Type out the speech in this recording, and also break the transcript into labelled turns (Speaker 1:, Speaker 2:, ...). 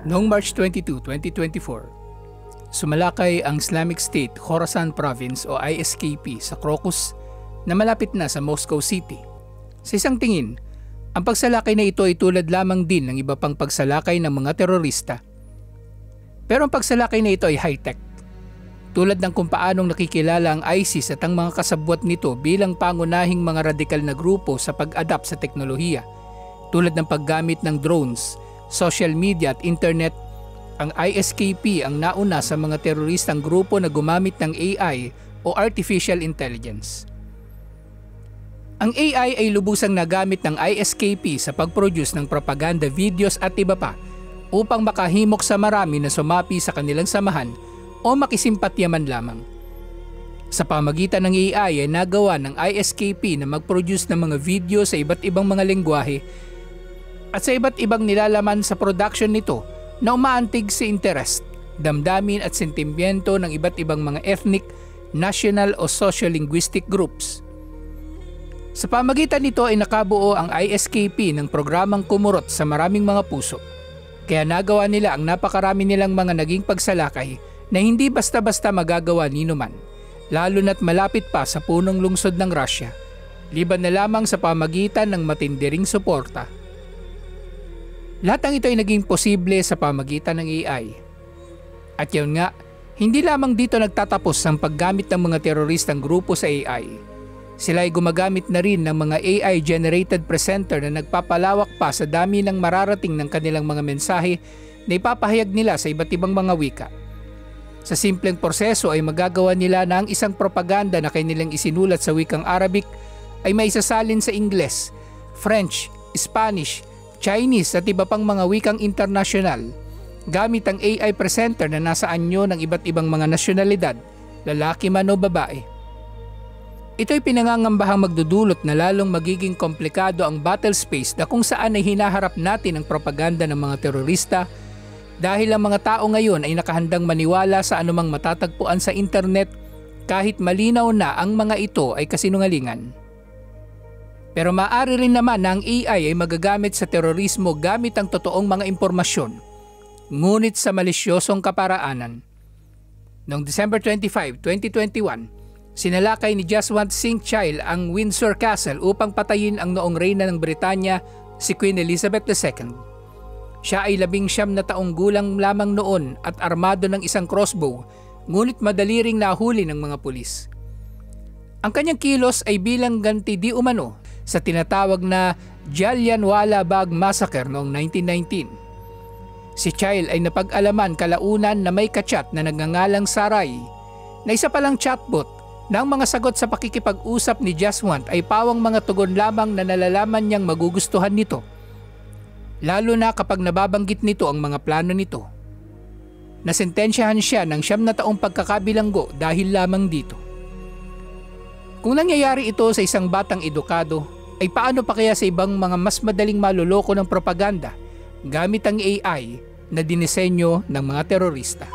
Speaker 1: Noong March 22, 2024, sumalakay ang Islamic State Khorasan Province o ISKP sa Crocus na malapit na sa Moscow City. Sa isang tingin, ang pagsalakay na ito ay tulad lamang din ng iba pang pagsalakay ng mga terorista. Pero ang pagsalakay na ito ay high-tech. Tulad ng kung paanong nakikilala ang ISIS at ang mga kasabwat nito bilang pangunahing mga radikal na grupo sa pag-adapt sa teknolohiya. Tulad ng paggamit ng drones, social media at internet, ang ISKP ang nauna sa mga teroristang grupo na gumamit ng AI o Artificial Intelligence. Ang AI ay lubusang nagamit ng ISKP sa pag-produce ng propaganda videos at iba pa upang makahimok sa marami na sumapi sa kanilang samahan o makisimpatya man lamang. Sa pamagitan ng AI ay nagawa ng ISKP na mag-produce ng mga video sa iba't ibang mga lengguwahe at sa iba't ibang nilalaman sa production nito na umaantig sa interest, damdamin at sentimiento ng iba't ibang mga ethnic, national o socio-linguistic groups. Sa pamagitan nito ay nakabuo ang ISKP ng programang kumurot sa maraming mga puso. Kaya nagawa nila ang napakarami nilang mga naging pagsalakay na hindi basta-basta magagawa ni numan, lalo na't malapit pa sa punong lungsod ng Russia, liban na lamang sa pamagitan ng matindiring suporta. Lahat ng ito ay naging posible sa pamagitan ng AI. At yun nga, hindi lamang dito nagtatapos ang paggamit ng mga teroristang grupo sa AI. Sila ay gumagamit na rin ng mga AI-generated presenter na nagpapalawak pa sa dami ng mararating ng kanilang mga mensahe na ipapahayag nila sa iba't ibang mga wika. Sa simpleng proseso ay magagawa nila na ang isang propaganda na kanilang isinulat sa wikang Arabic ay maisasalin sa Ingles, French, Spanish, Chinese at iba pang mga wikang internasyonal gamit ang AI presenter na nasa anyo ng iba't ibang mga nasyonalidad, lalaki man o babae. Ito ay pinangangambahang magdudulot na lalong magiging komplikado ang battle space na kung saan ay hinaharap natin ang propaganda ng mga terorista dahil ang mga tao ngayon ay nakahandang maniwala sa anumang matatagpuan sa internet kahit malinaw na ang mga ito ay kasinungalingan. Pero maaari rin naman na ang AI ay magagamit sa terorismo gamit ang totoong mga impormasyon, ngunit sa malisyosong kaparaanan. Noong December 25, 2021, sinalakay ni Jaswant Singh Chahal ang Windsor Castle upang patayin ang noong reyna ng Britanya, si Queen Elizabeth II. Siya ay 19 na taong gulang lamang noon at armado ng isang crossbow, ngunit madali ring nahuli ng mga pulis. Ang kanyang kilos ay bilang ganti di umano sa tinatawag na Jallianwala Bagh Massacre noong 1919. Si Chahal ay napag-alaman kalaunan na may kachat na nagngangalang Sarai, na isa palang chatbot na ang mga sagot sa pakikipag-usap ni Jaswant ay pawang mga tugon lamang na nalalaman niyang magugustuhan nito, lalo na kapag nababanggit nito ang mga plano nito. Nasentensyahan siya ng 9 na taong pagkakabilanggo dahil lamang dito. Kung nangyayari ito sa isang batang edukado, ay paano pa kaya sa ibang mga mas madaling maluloko ng propaganda gamit ang AI na dinisenyo ng mga terorista?